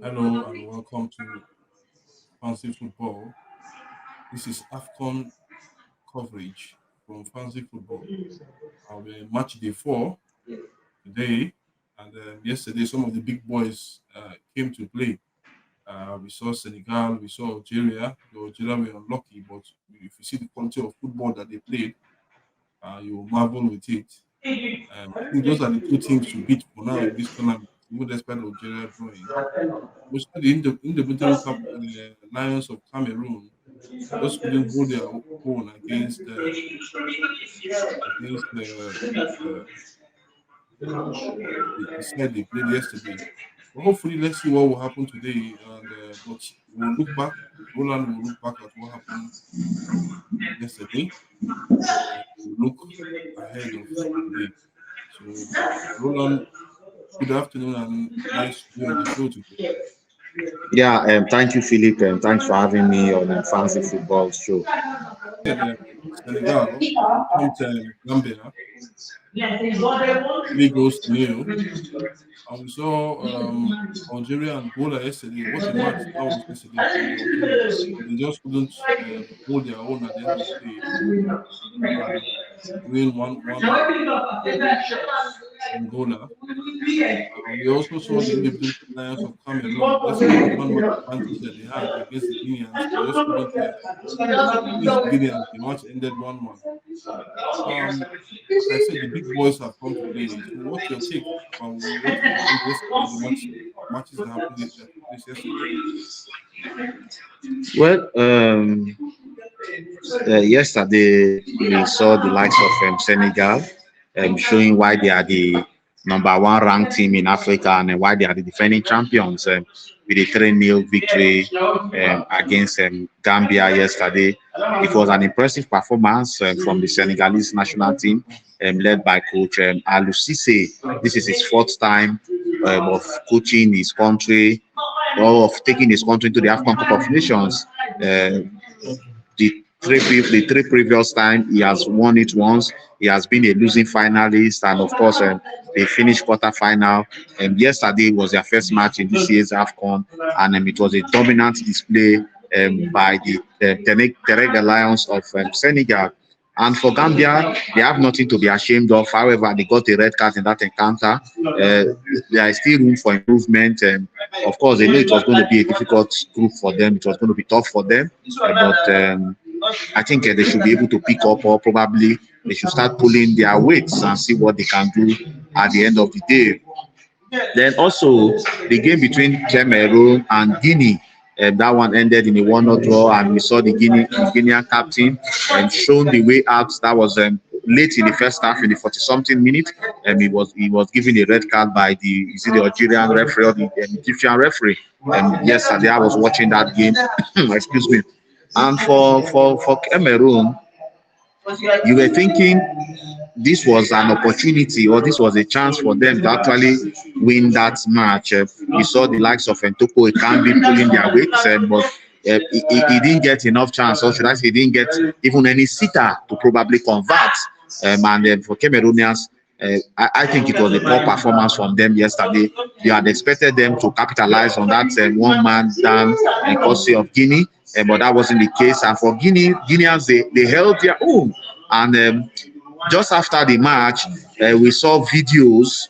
Hello and welcome to Fancy Football. This is AFCON coverage from Fancy Football. We're in match day 4 today, and yesterday some of the big boys came to play. We saw Senegal, we saw Algeria. The Algeria were unlucky, but if you see the quality of football that they played, you will marvel with it. I think those are the two teams to beat for now in this tournament, even despite Algeria drawing. We saw the Indomitable Lions of Cameroon just couldn't hold their own against the side they played yesterday. But hopefully, let's see what will happen today. But we'll look back. Roland will look back at what happened yesterday. We'll look ahead of today. So, Roland, good afternoon and nice to be on the show today. Yeah, thank you, Philip, and thanks for having me on the Fancy Football Show. Senegal pumped Gambia 3 goals to 0. And we saw Algeria and Angola yesterday. What a match that was yesterday for the Algerians. But they just couldn't hold their own at the end of the day and win 1-0 Angola. We also saw the Independent Lions of Cameroon, despite the 1 match advantage that they had against the Guineans, they just couldn't finish the Guineans. The match ended 1-1. As I said, the big boys have come to play. So what's your take on what happened yesterday, matches that happened yesterday? Well, yesterday we saw the likes of Senegal showing why they are the number one ranked team in Africa and why they are the defending champions with a 3-0 victory against Gambia yesterday. It was an impressive performance from the Senegalese national team led by coach Aliou Cissé. This is his fourth time of coaching his country or of taking his country to the AFCON Cup of Nations. The three previous time he has won it once. He has been a losing finalist, and of course they finished quarterfinal. Yesterday was their first match in this year's AFCON, and it was a dominant display by the Senegal Lions of Senegal. And for Gambia, they have nothing to be ashamed of. However, they got a red card in that encounter. There is still room for improvement. Of course, they know it was going to be a difficult group for them. It was going to be tough for them. But I think they should be able to pick up, or probably they should start pulling their weights and see what they can do at the end of the day. Then also the game between Cameroon and Guinea. That one ended in a 1-0 draw, and we saw the Guinean captain shown the way out. That was late in the first half, in the 40-something minute. He was given a red card by the Algerian referee or the Egyptian referee. Yesterday I was watching that game. Excuse me. And for Cameroon, you were thinking this was an opportunity, or this was a chance for them to actually win that match. You saw the likes of Ntoko Ekambi pulling their weight, but he didn't get enough chance, or should I say, he didn't get even any sitter to probably convert. And for Cameroonians, I think it was a poor performance from them yesterday. You had expected them to capitalize on that one-man down in courtesy of Guinea, but that wasn't the case. And for Guineans, they held their own. And just after the match, we saw pictures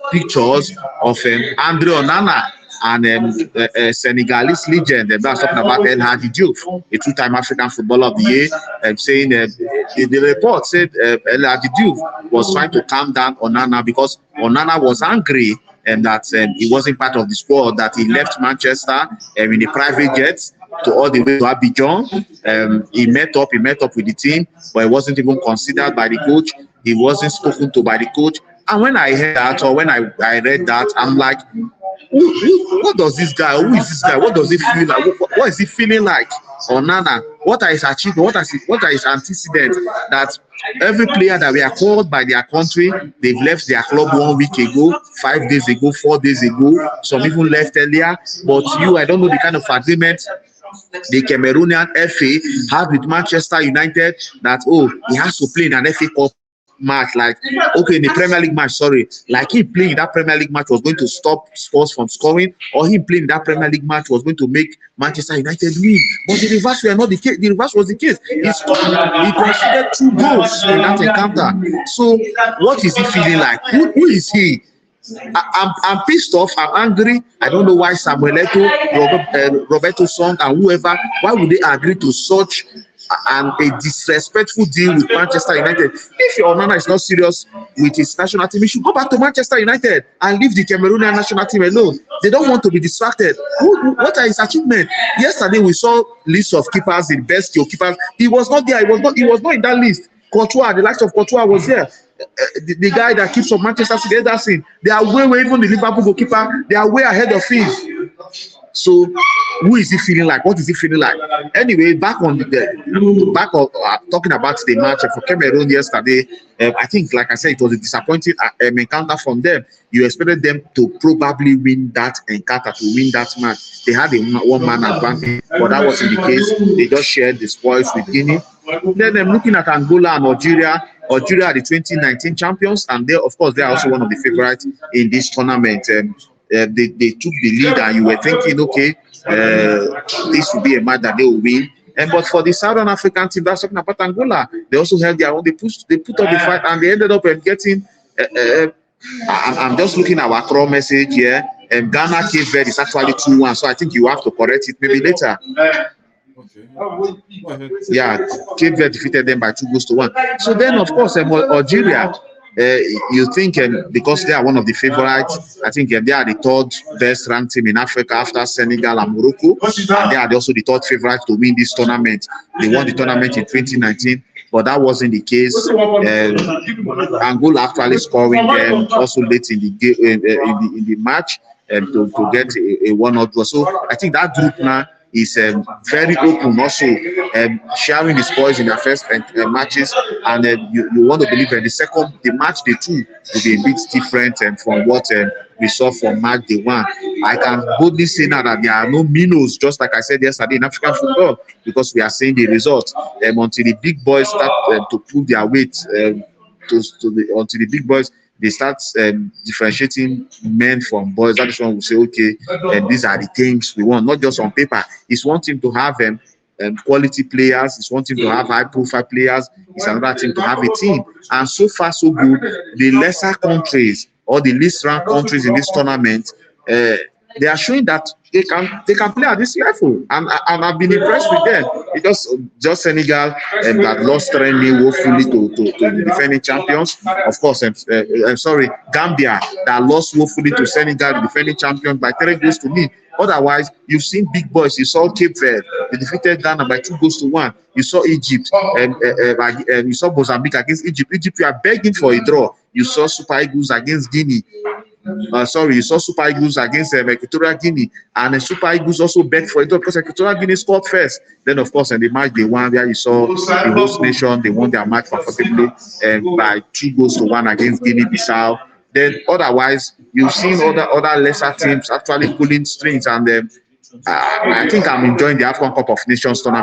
of Andre Onana and Senegalese legend. That's talking about El Hadji Diouf, a two-time African Footballer of the Year, saying the report said El Hadji Diouf was trying to calm down Onana because Onana was angry and that he wasn't part of the squad, that he left Manchester in a private jet to all the way to Abidjan. He met up with the team, but he wasn't even considered by the coach. He wasn't spoken to by the coach. And when I heard that, or when I read that, I'm like, what does this guy? Who is this guy? What does he feel like? What is he feeling like? Onana, what are his achievements? What are his antecedents? That every player that we are called by their country, they've left their club 1 week ago, 5 days ago, 4 days ago. Some even left earlier. But I don't know the kind of agreement the Cameroonian FA had with Manchester United that he has to play in an FA Cup match, like okay, in the Premier League match, sorry, like him playing in that Premier League match was going to stop Spurs from scoring, or him playing in that Premier League match was going to make Manchester United win. But the reverse were not the case. The reverse was the case. He scored. He conceded 2 goals in that encounter. So what is he feeling like? Who is he? I'm pissed off. I'm angry. I don't know why Samuel Eto'o, Roberto Song, and whoever, why would they agree to such and a disrespectful deal with Manchester United? If your Onana is not serious with his national team, he should go back to Manchester United and leave the Cameroonian national team alone. They don't want to be distracted. What are his achievements? Yesterday we saw lists of keepers, the best keepers. He was not there. He was not in that list. Courtois, the likes of Courtois was there. The guy that keeps from Manchester City, Ederson, they are way, even the Liverpool goalkeeper, they are way ahead of him. So, who is he feeling like? What is he feeling like? Anyway, back on talking about the match for Cameroon yesterday. I think, like I said, it was a disappointing encounter from them. You expected them to probably win that encounter, to win that match. They had a one-man advantage, but that wasn't the case. They just shared the spoils with Guinea. Then looking at Angola and Algeria. Algeria are the 2019 champions, and they, of course, they are also one of the favorites in this tournament. They took the lead, and you were thinking, okay, this will be a match that they will win. But for the Southern African team, that's talking about Angola, they also held their own. They put up the fight, and they ended up getting. I'm just looking at our crawl message here. Ghana Cape Verde is actually 2-1, so I think you have to correct it maybe later. Okay. Go ahead. Yeah, Cape Verde defeated them by 2-1. So then, of course, Algeria, you think because they are one of the favorites, I think they are the third best ranked team in Africa after Senegal and Morocco, and they are also the third favorite to win this tournament. They won the tournament in 2019, but that wasn't the case. Angola actually scoring them also late in the match to get a 1-0 draw. So I think that group now is very open, also sharing the spoils in their first matches, and you want to believe that the match day 2 will be a bit different from what we saw from match day 1. I can boldly say now that there are no minnows, just like I said yesterday, in African football, because we are seeing the results until the big boys start to pull their weight until the big boys they start differentiating men from boys. That is when we say, okay, these are the things we want, not just on paper. It's one thing to have quality players. It's one thing to have high-profile players. It's another thing to have a team. And so far, so good. The lesser countries or the least-ranked countries in this tournament, they are showing that they can play at this level, and I've been impressed with them. It's just Senegal that lost 3-0 woefully to the defending champions. Of course, Gambia that lost woefully to Senegal, the defending champions, by 3-0. Otherwise, you've seen big boys. You saw Cape Verde, they defeated Ghana by 2-1. You saw Egypt, you saw Mozambique against Egypt. Egypt, you are begging for a draw. You saw Super Eagles against Guinea. You saw Super Eagles against Equatorial Guinea, and Super Eagles also begged for it because Equatorial Guinea scored first. Then, of course, in the match they won, there you saw the host nation, they won their match comfortably by 2-1 against Guinea-Bissau. Then, otherwise, you've seen other lesser teams actually pulling strings, and I think I'm enjoying the AFCON Cup of Nations tournament.